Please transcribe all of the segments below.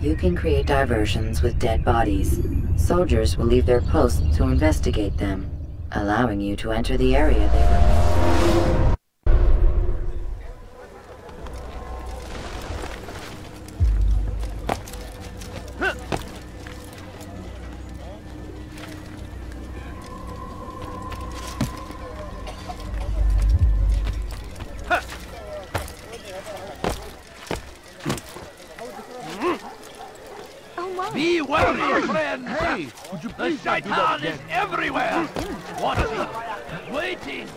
You can create diversions with dead bodies. Soldiers will leave their posts to investigate them, allowing you to enter the area they were. Be wary, friend! Hey, would you The please not do that shaitan again? is everywhere! Watching, waiting!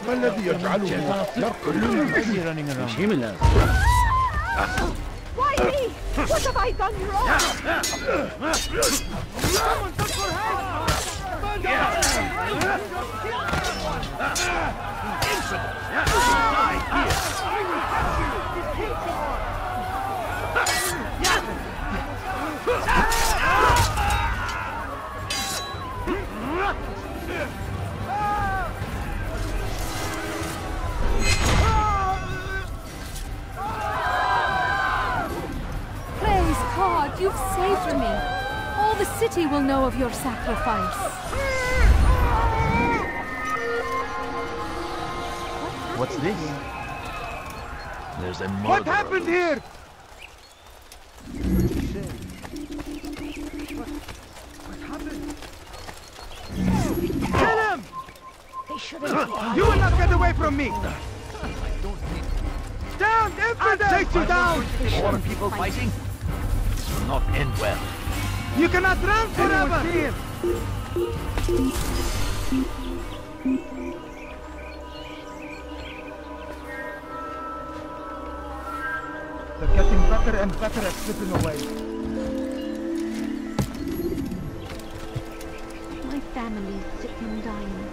ما الذي يجعله يرقل؟ Why me? What have I done wrong? Someone took her Praise God, you've saved me. All the city will know of your sacrifice. What's this? There's a murderer. What happened here? What happened? Kill him! They shouldn't. You will not get away from me! Down, infidel! I'll take you down! More people fighting? This will not end well. You cannot run forever! They're getting better and better at slipping away. My family's sick and dying.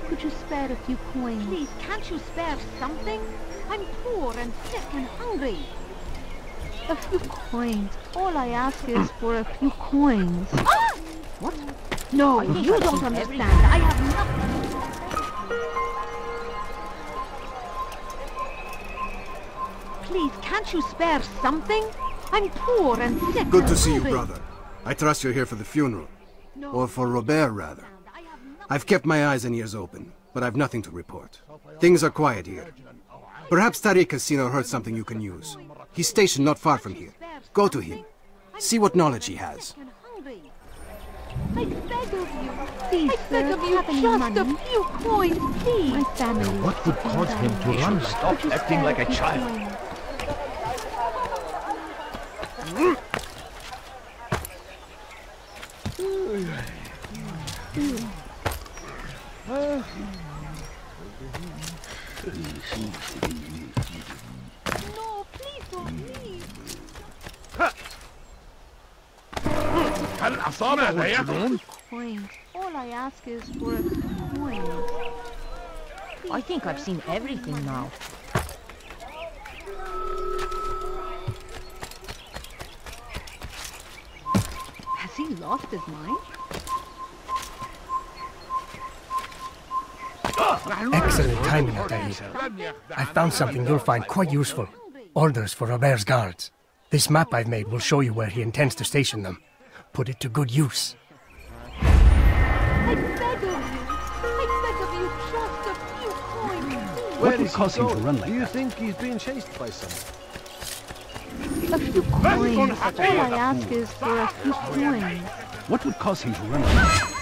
Could you spare a few coins? Please, can't you spare something? I'm poor and sick and hungry. A few coins. All I ask is for a few coins. Ah! What? No, you don't understand. I have nothing. Please, can't you spare something? I'm poor and sick. Good and to see you, hungry. brother. I trust you're here for the funeral. No, Or for Robert, rather. I have nothing. I've kept my eyes and ears open, but I've nothing to report. Things are quiet here. Perhaps Tariq has seen or heard something you can use. He's stationed not far from here. Go to him. See what knowledge he has. And hungry. I beg of you. Please, I beg of you, have any just money? a few coins, please. My family. What would cause him to run? Stop acting like a child. No, please don't leave. هل أصابه الجنون؟ Coins. All I ask is for a few coins. I think I've seen everything now. Has he lost his mind? Excellent timing, Atari. I found something you'll find quite useful. Orders for Robert's guards. This map I've made will show you where he intends to station them. Put it to good use. I beg of you. I beg of you, just a few coins, please. What would cause him to run like Do you that? think he's being chased by someone? A few coins. All I ask is for a few coins. What would cause him to run like that?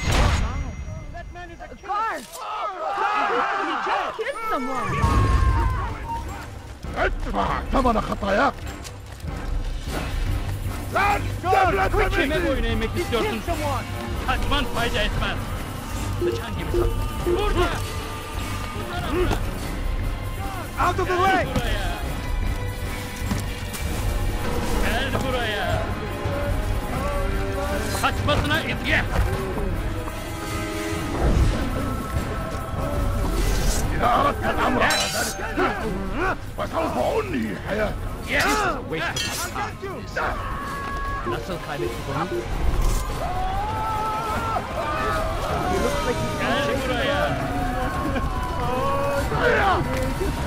Guards! He just killed someone. ادفع ثمن خطاياك. Kime boyun eğmek istiyorsun? Kaçman fayda etmez. Bıçan gibi sat. Burada! Out of the way! Gel buraya! Kaçmasına itye! إذا أردت الأمر على ذلك فسوف أنهي حياتك. Nasıl kaybetti bunu? Gel buraya!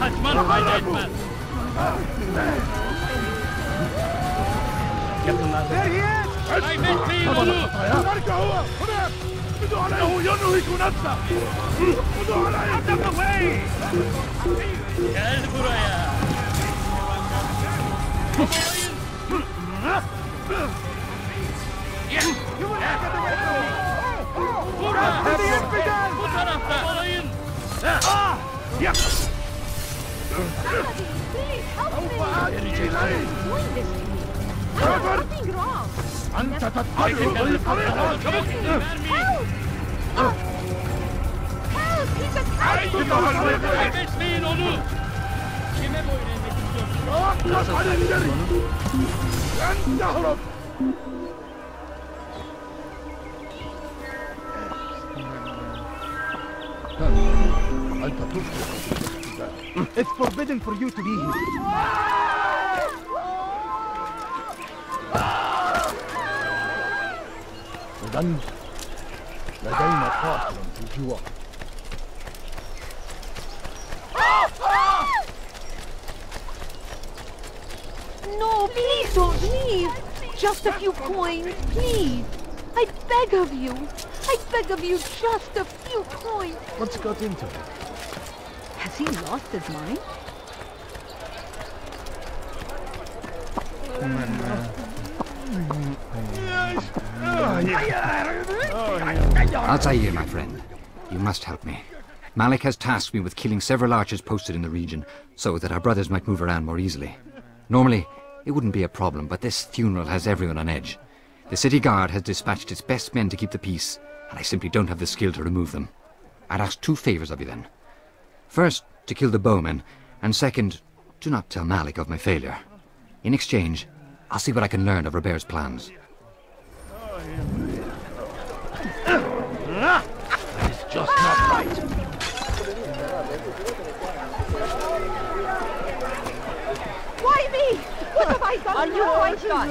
Kaçman fayda etmez. yakınlarda. There he is! Kaybetmeyin onu. هناك هو هناك ابعدوا عليه ينهك نفسه ابعدوا عليه Gel buraya. Bu tarafta. Olayın. Please help me! Doing this to me. Nothing wrong. أنت تتبع الطريق Çabuk vermeyin. Help! He's attacking! Kaybetmeyin onu. Kime boyun eğmek istiyorsun? توقف عن الجري لن تهرب أنت تفضل It's forbidden for you to be here. إذن لدينا قاتل في الجوار No, please don't leave. Just a few coins, please. I beg of you. I beg of you, just a few coins. What's got into it? Has he lost his mind? Altair, my friend, you must help me. Malik has tasked me with killing several archers posted in the region, so that our brothers might move around more easily. Normally, it wouldn't be a problem, but this funeral has everyone on edge. The city guard has dispatched its best men to keep the peace, and I simply don't have the skill to remove them. I'd ask 2 favors of you then. First, to kill the bowmen, and second, do not tell Malik of my failure. In exchange, I'll see what I can learn of Robert's plans. It's just not right. Why me? What have I done? Are you quite done?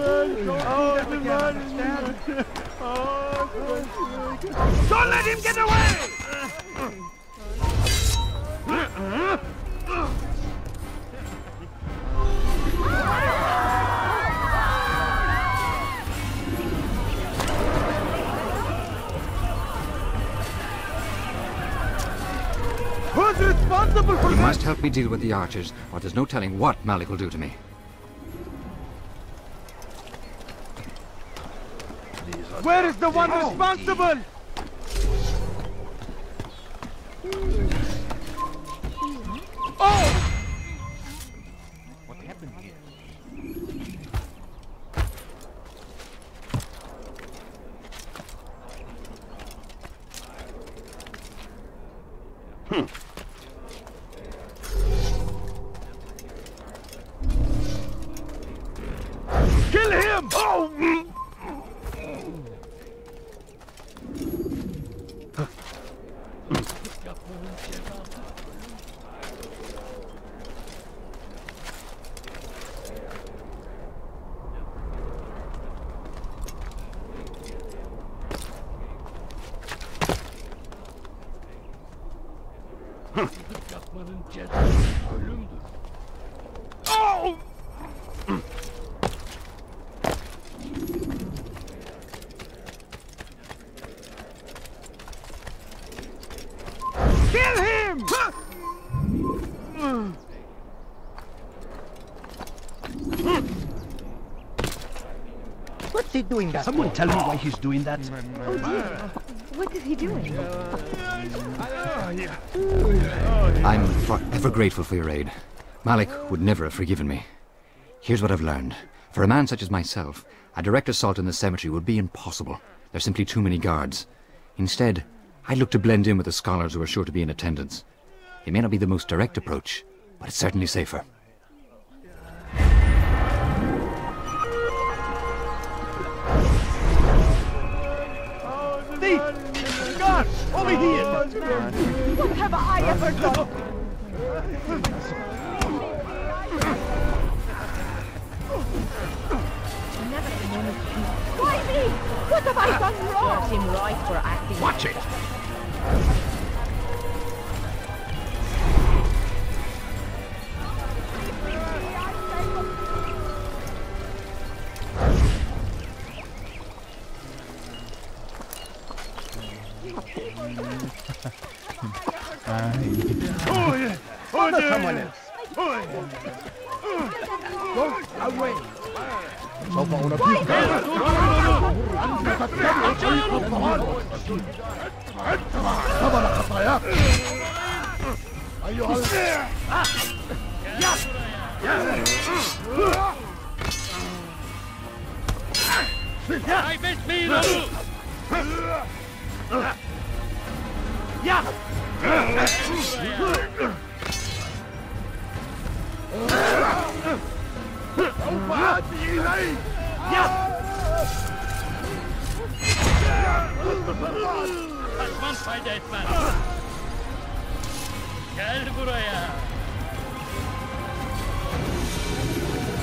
Don't let him get away! Who's responsible for You that? must help me deal with the archers, or there's no telling what Malik will do to me. Where is the one responsible? Oh! What happened here? Kill him! Oh! Yapmanın cezası ölümdür. Oh! Kill him! What's he doing that Someone for? tell me why he's doing that. Oh dear. What is he doing? I'm forever grateful for your aid. Malik would never have forgiven me. Here's what I've learned. For a man such as myself, a direct assault on the cemetery would be impossible. There's simply too many guards. Instead, I'd look to blend in with the scholars who are sure to be in attendance. It may not be the most direct approach, but it's certainly safer. Thief! Guard! Over here! What have I ever done? Why me? What have I done wrong? Serves him right for acting. Watch it! Bother someone else. Go away. سوف أنبهك. أنت تتبع طريق الضلال. قبل خطاياك. أيها Hij bent meer Ja! سوف آتي إليك. Kaçman fayda etmez. Gel buraya.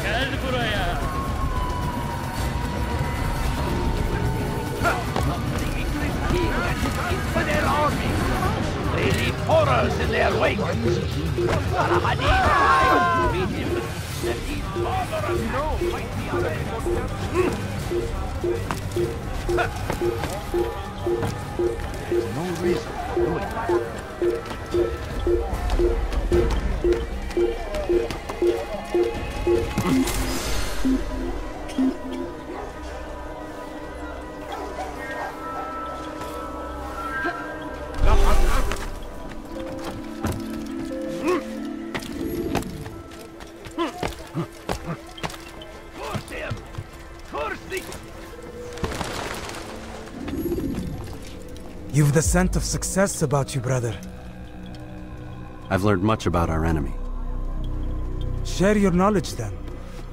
Gel buraya. For their army. They leave horrors in their wake. Al-Hadid tried to beat him. Then he's father and no fight the other. There's no reason for doing that. You've the scent of success about you, brother. I've learned much about our enemy. Share your knowledge then.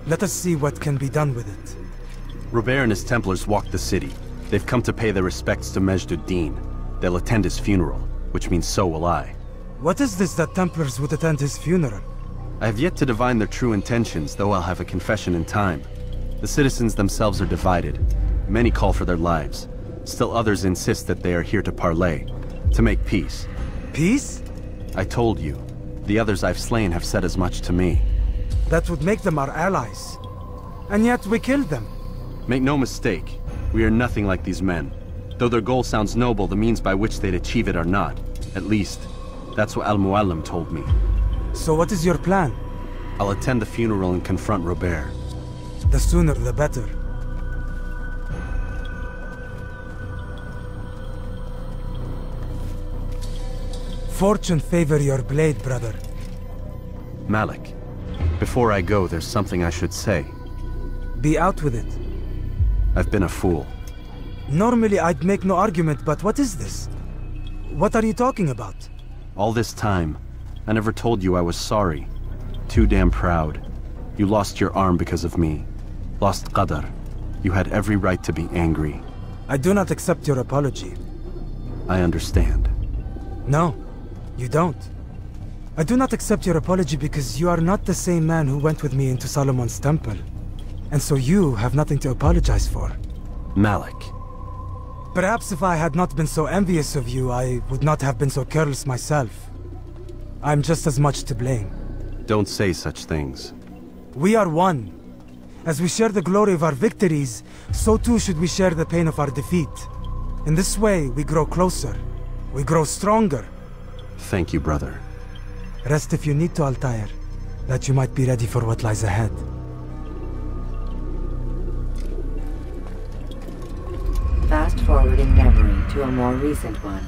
Let us see what can be done with it. Robert and his Templars walked the city. They've come to pay their respects to Majd-ud-Din. They'll attend his funeral, which means so will I. What is this that Templars would attend his funeral? I have yet to divine their true intentions, though I'll have a confession in time. The citizens themselves are divided. Many call for their lives. Still others insist that they are here to parley, to make peace. Peace? I told you. The others I've slain have said as much to me. That would make them our allies. And yet we killed them. Make no mistake, we are nothing like these men. Though their goal sounds noble, the means by which they'd achieve it are not. At least, that's what Al-Muallim told me. So what is your plan? I'll attend the funeral and confront Robert. The sooner the better. Fortune favor your blade, brother. Malik, before I go, there's something I should say. Be out with it. I've been a fool. Normally I'd make no argument, but what is this? What are you talking about? All this time, I never told you I was sorry. Too damn proud. You lost your arm because of me. Lost Qadar. You had every right to be angry. I do not accept your apology. I understand. No, you don't. I do not accept your apology because you are not the same man who went with me into Solomon's temple. And so you have nothing to apologize for. Malik. Perhaps if I had not been so envious of you, I would not have been so careless myself. I'm just as much to blame. Don't say such things. We are one. As we share the glory of our victories, so too should we share the pain of our defeat. In this way, we grow closer. We grow stronger. Thank you, brother. Rest if you need to, Altair, that you might be ready for what lies ahead. Fast forwarding memory to a more recent one.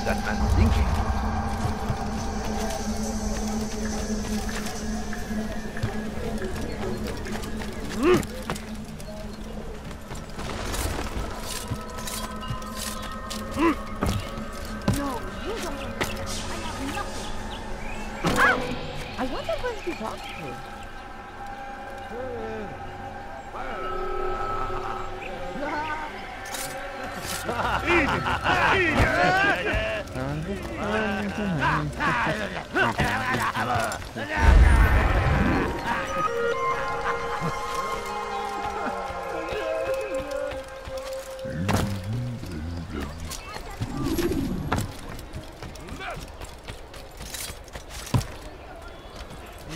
that man thinking? No, you don't understand. I have nothing. Ah! I wonder who he talks to.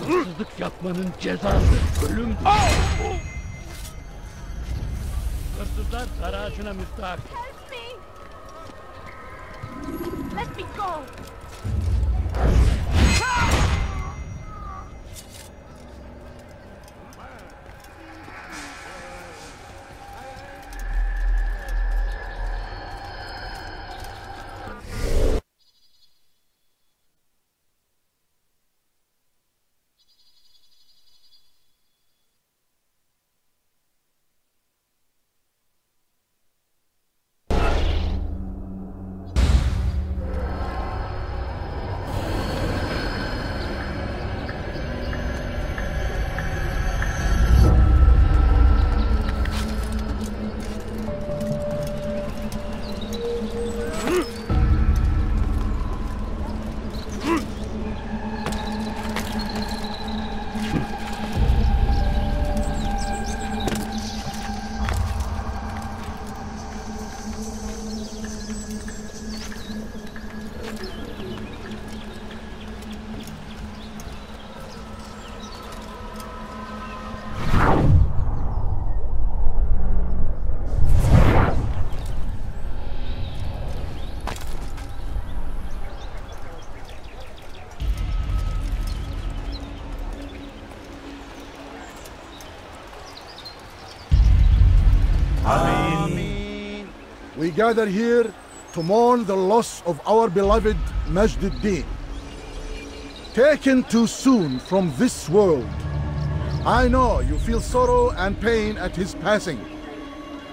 Hırsızlık yapmanın cezası ölüm. Hırsızlar dar ağacına müstahak. Help me! Let me go! We gather here to mourn the loss of our beloved Majd-ud-Din. Taken too soon from this world. I know you feel sorrow and pain at his passing,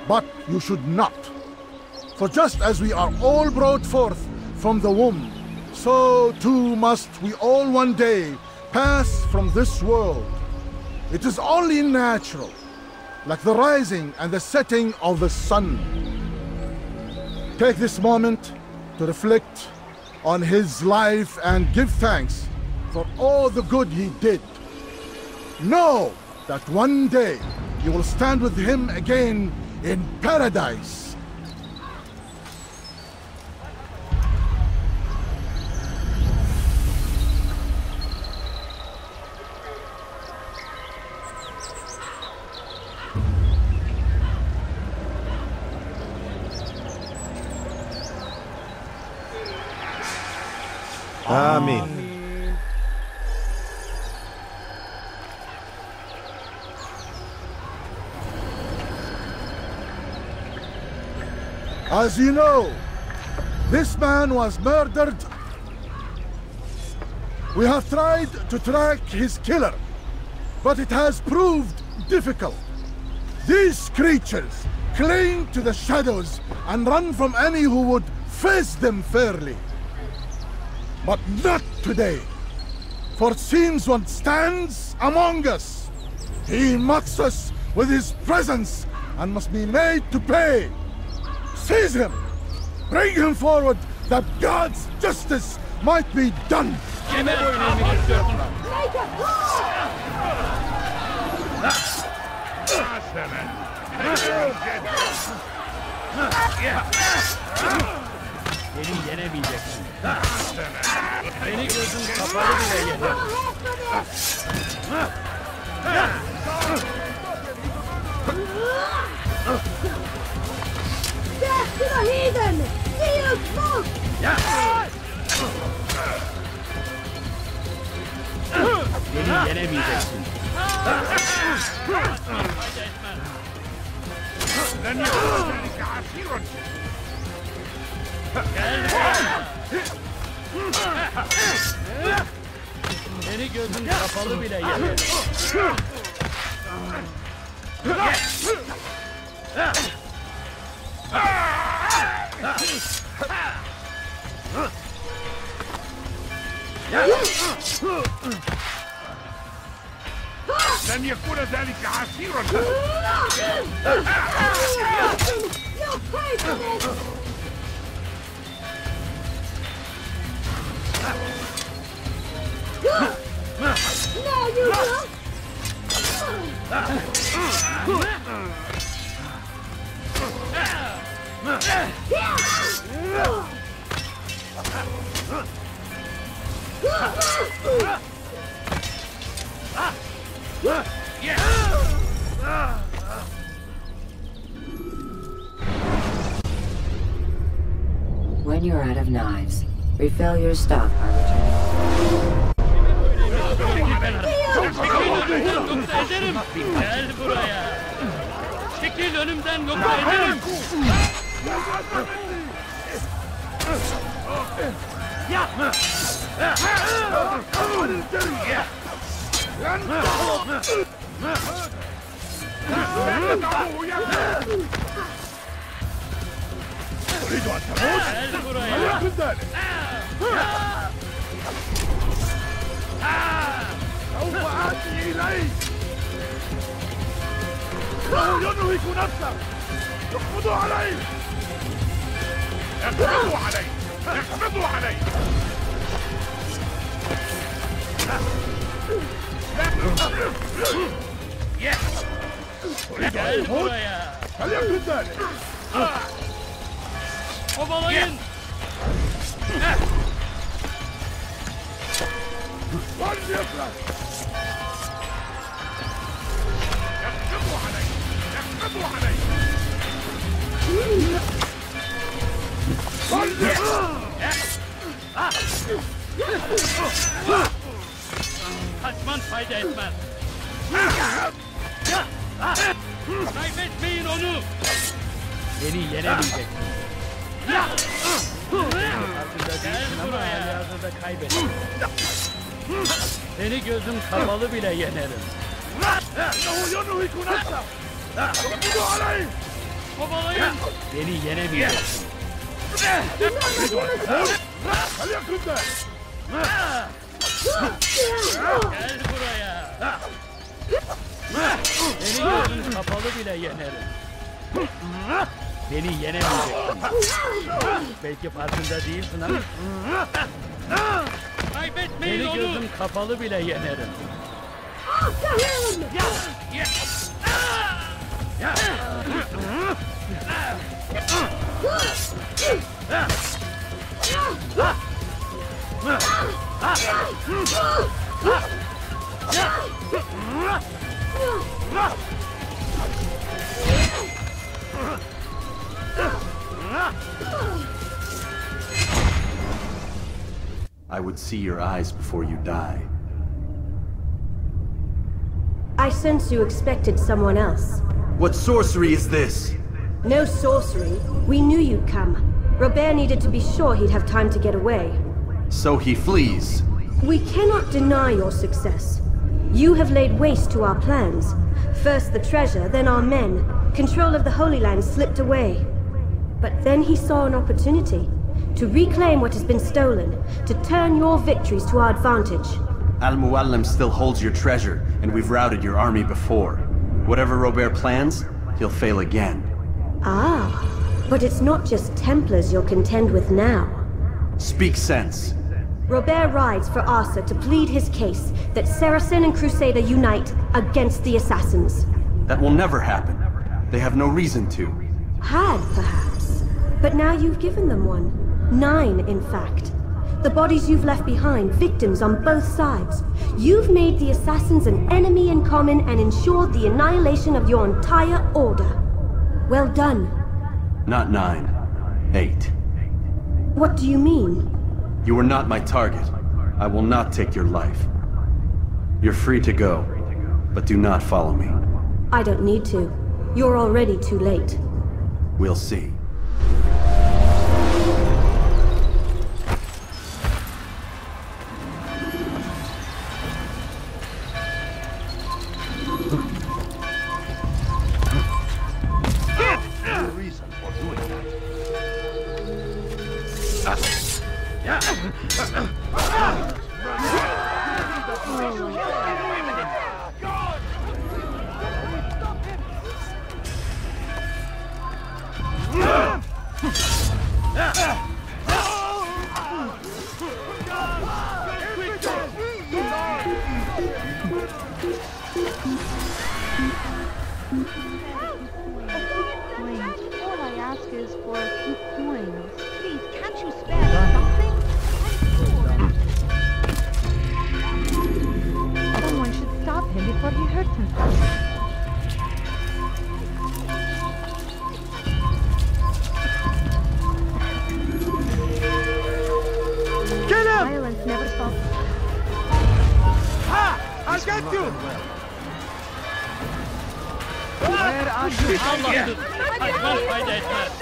but you should not. For just as we are all brought forth from the womb, so too must we all one day pass from this world. It is only natural, like the rising and the setting of the sun. Take this moment to reflect on his life and give thanks for all the good he did. Know that one day you will stand with him again in paradise. Amen. As you know, this man was murdered. We have tried to track his killer, but it has proved difficult. These creatures cling to the shadows and run from any who would face them fairly. But not today, for it seems one stands among us. He mocks us with his presence and must be made to pay. Seize him! Bring him forward that God's justice might be done! Beni yenemeyeceksin. Beni gözün kapalı bile yener. Death to the heathen! See you smoke! Beni yenemeyeceksin. Seni gözün kapalı bile yener. لن يكون ذلك عسيرا. When you're out of knives, refill your stock by returning. Gel buraya. Çekil önümden, yoksa ederim. أريد أن تموت. لا يكن ذلك. سوف آتي إليك. إنه ينهك نفسه. اقبضوا عليه. اقبضوا عليه. اقبضوا عليه. أريد أن تموت. فليكن ذلك. Kovalayın! وليفرح! اقبضوا عليه! اقبضوا عليه! Kaçman fayda etmez. Kaybetmeyin onu! Beni yenemeyecek. Gel buraya. Hazırda kaybettim. Seni gözüm kapalı bile yenerim. Kovalayın. Beni yenemeyeceksin. Gel buraya. Seni gözüm kapalı bile yenerim. Beni yenemeyeceksin. Belki farkında değilsin ama. Kaybetmeyin onu. Beni gözüm kapalı bile yenerim. I would see your eyes before you die. I sense you expected someone else. What sorcery is this? No sorcery. We knew you'd come. Robert needed to be sure he'd have time to get away. So he flees. We cannot deny your success. You have laid waste to our plans. First the treasure, then our men. Control of the Holy Land slipped away. But then he saw an opportunity to reclaim what has been stolen, to turn your victories to our advantage. Al-Muallim still holds your treasure, and we've routed your army before. Whatever Robert plans, he'll fail again. Ah, but it's not just Templars you'll contend with now. Speak sense. Robert rides for Arthur to plead his case that Saracen and Crusader unite against the Assassins. That will never happen. They have no reason to. Had, perhaps. But now you've given them one. 9, in fact. The bodies you've left behind, victims on both sides. You've made the Assassins an enemy in common and ensured the annihilation of your entire order. Well done. Not 9. 8. What do you mean? You were not my target. I will not take your life. You're free to go, but do not follow me. I don't need to. You're already too late. We'll see. All I ask is for a few coins. Please, can't you spare something? Someone should stop him before he hurts himself. Kill him! Violence never solves. Ha! I got you! Allah'tır. Kaçman fayda etmez.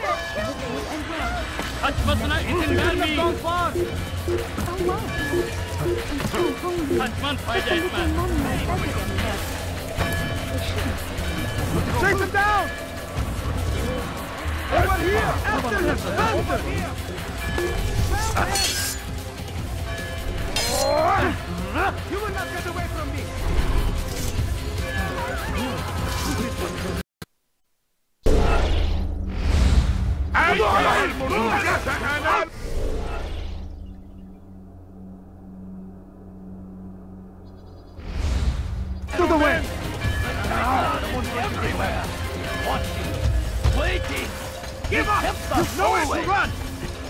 Kaçmasına izin vermeyin. Kaçman fayda etmez. Chase him down! Over here! After him! Faster! You will not get away from me! To the wind! Everywhere! Watching! Waiting! Give up! There's nowhere to run!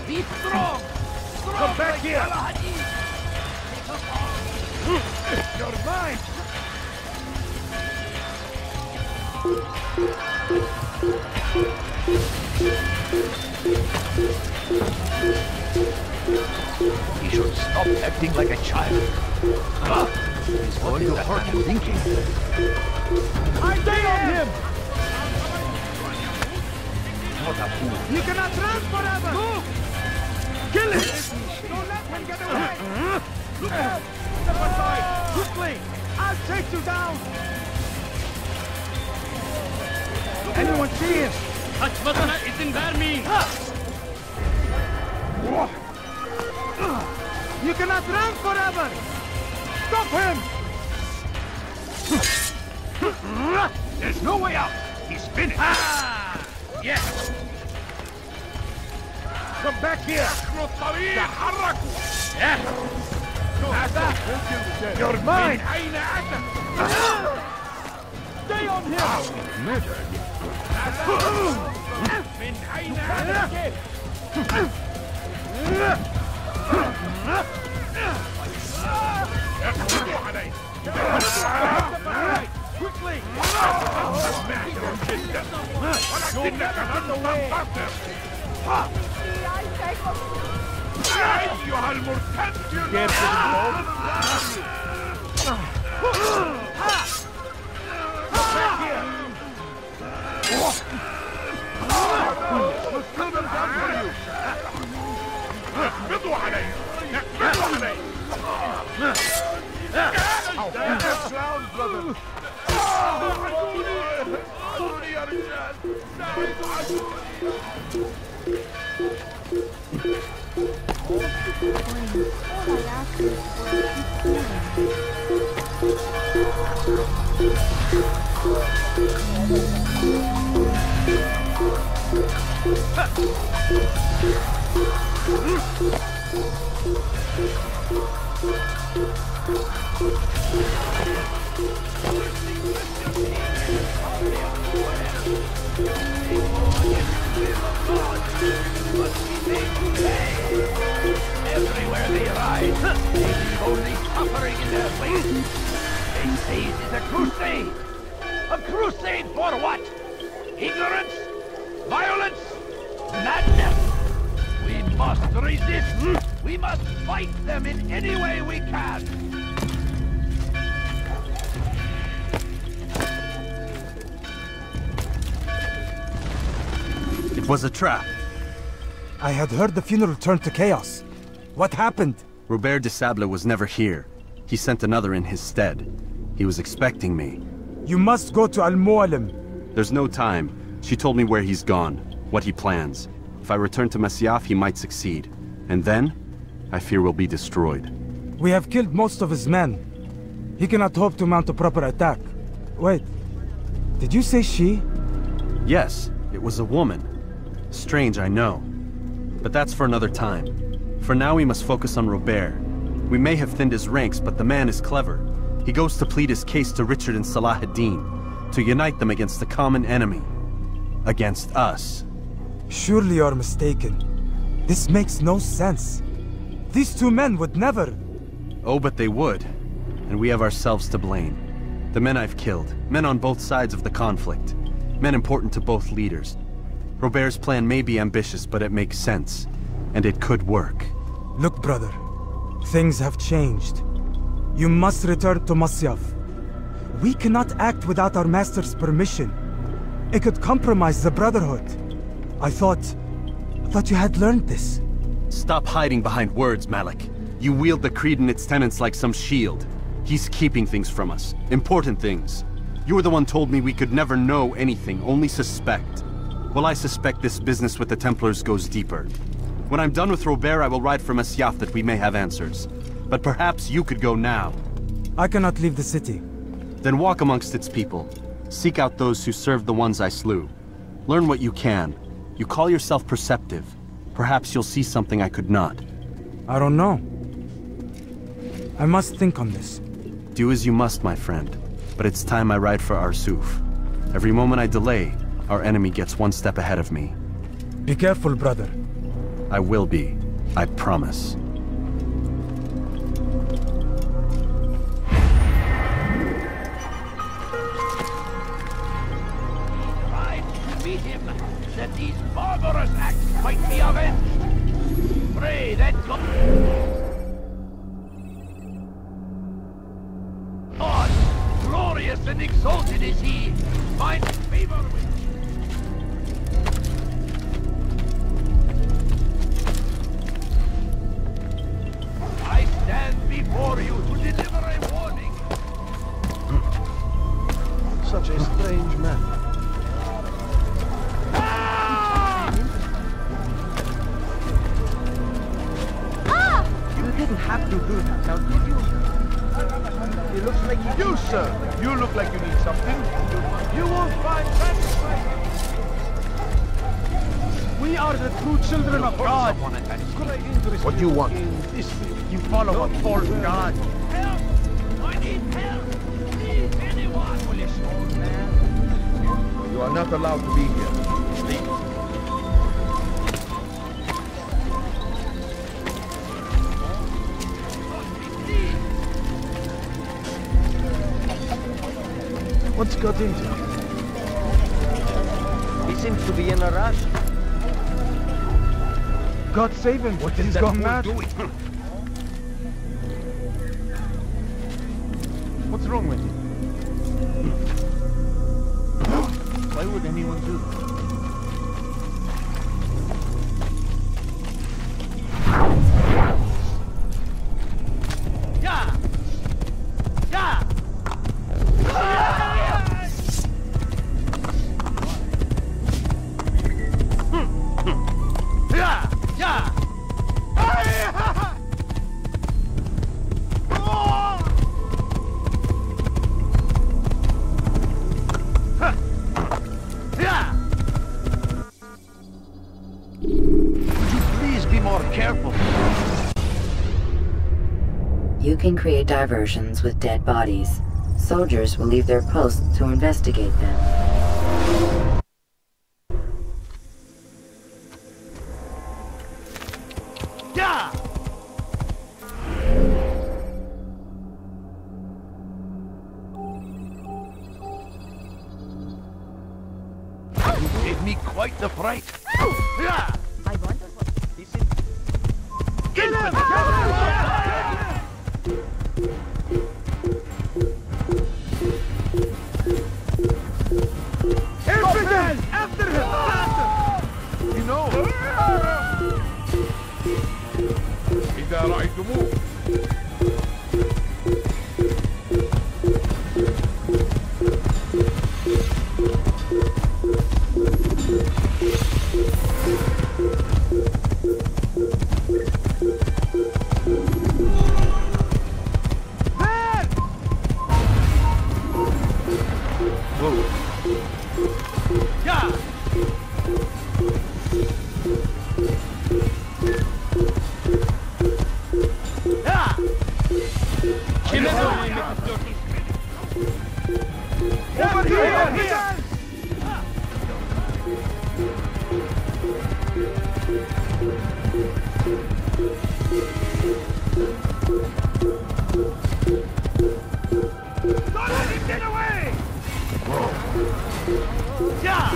Be strong! Come back here! You're mine! He should stop acting like a child. He's going to hurt him thinking. I stay on him! What a fool. You cannot run forever! Move! Kill him! Don't let him get away! Look out! Step aside! Quickly! I'll take you down! Anyone see him? Kaçmasına izin vermeyin. You cannot run forever! Stop him! There's no way out! He's finished! Ah! Yes! Come back here! Yes! You're mine! Stay on him! Quickly! You'll never get away! أيها المرتد! اقبضوا علي! اقبضوا علي! عدوني يا رجال! ساعدوا Everywhere they ride, they leave only suffering in their wake. They say it is a crusade. A crusade for what? Ignorance? Violence? Madness? We must resist. We must fight them in any way we can. It was a trap. I had heard the funeral turned to chaos. What happened? Robert de Sable was never here. He sent another in his stead. He was expecting me. You must go to Al-Mualim. There's no time. She told me where he's gone, what he plans. If I return to Masyaf, he might succeed. And then, I fear we'll be destroyed. We have killed most of his men. He cannot hope to mount a proper attack. Wait, did you say she? Yes, it was a woman. Strange, I know. But that's for another time. For now we must focus on Robert. We may have thinned his ranks, but the man is clever. He goes to plead his case to Richard and Salah ad-Din, to unite them against the common enemy. Against us. Surely you're mistaken. This makes no sense. These two men would never... Oh, but they would. And we have ourselves to blame. The men I've killed, men on both sides of the conflict. Men important to both leaders. Robert's plan may be ambitious, but it makes sense. And it could work. Look, brother. Things have changed. You must return to Masyaf. We cannot act without our master's permission. It could compromise the Brotherhood. I thought you had learned this. Stop hiding behind words, Malik. You wield the creed and its tenets like some shield. He's keeping things from us. Important things. You were the one told me we could never know anything, only suspect. Well, I suspect this business with the Templars goes deeper. When I'm done with Robert, I will ride for Masyaf that we may have answers. But perhaps you could go now. I cannot leave the city. Then walk amongst its people. Seek out those who served the ones I slew. Learn what you can. You call yourself perceptive. Perhaps you'll see something I could not. I don't know. I must think on this. Do as you must, my friend. But it's time I ride for Arsuf. Every moment I delay, our enemy gets one step ahead of me. Be careful, brother. I will be. I promise. Ride to meet him, that these barbarous acts might be avenged. Pray that God, glorious and exalted is he, find favor with. I stand before you to deliver a warning. Such a strange man. You didn't have to do that, now did you? It looks like You, sir! You look like you need something. You won't find that. We are the true children of God. What do you want? You follow a false God. Help! I need help! Please, anyone! Foolish old man. You are not allowed to be here. Leave. What's got into him? He seems to be in a rush. God save him. What is He's that gone boy mad. doing? What's wrong with him? Why would anyone do that? Yeah! Yeah! Yeah! Yeah! Please be more careful. You can create diversions with dead bodies. Soldiers will leave their posts to investigate them. Yeah! You gave me quite the fright. Yeah! I wonder what this is. Get him! Everything! After him! Faster! You know. إذا رأيتموه Don't let him get away! Yeah!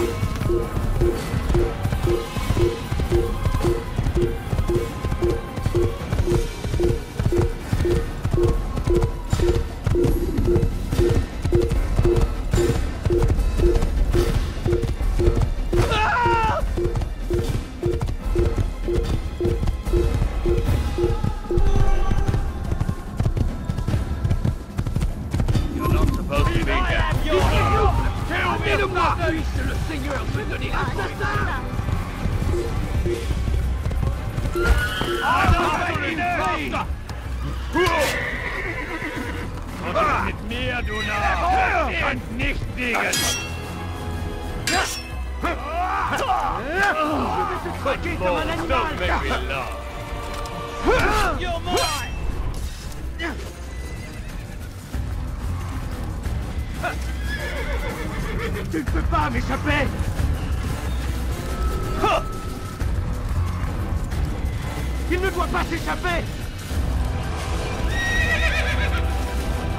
Mit mir, du Narr! Kannst nicht siegen! Don't make me laugh! You're mine! Tu ne peux pas m'échapper! Il ne doit pas s'échapper!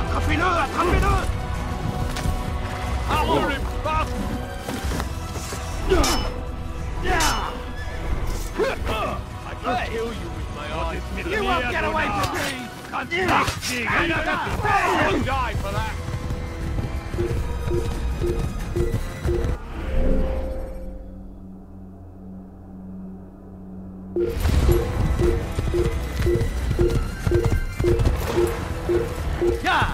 Attrapez-le! Attrapez-le! Hold him fast! I can kill you with my eyes! You won't get away from me! Can't dig! You'll die for that! Yeah!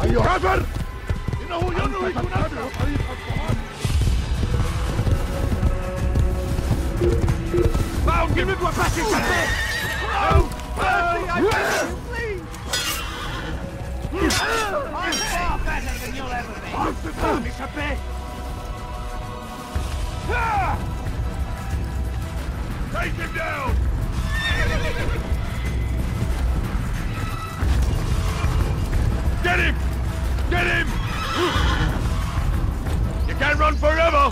أيها كافر! إنه ينوي نفسه طريق الطعام! Il ne doit pas s'échapper! Oh! I beg you, please! I'm far better than you'll ever be! Je ne peux pas m'échapper! Take him down! Get him! Get him! You can't run forever!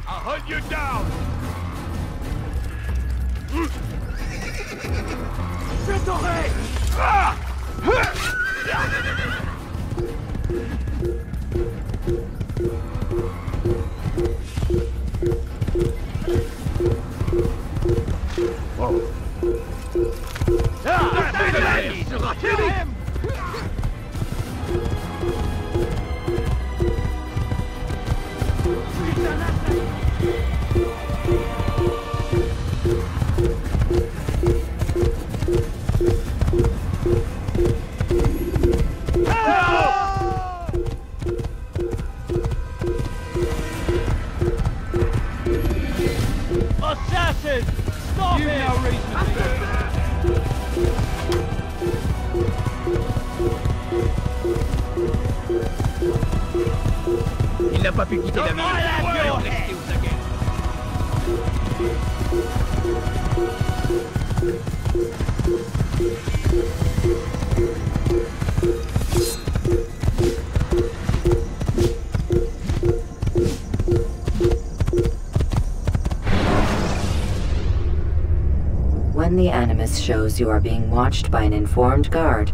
I'll hunt you down! Je t'aurai! Assassin! Stop it! No reason to do that! Il n'a pas pu quitter la ville. Alors restez où sa guerre. When the Animus shows you are being watched by an informed guard,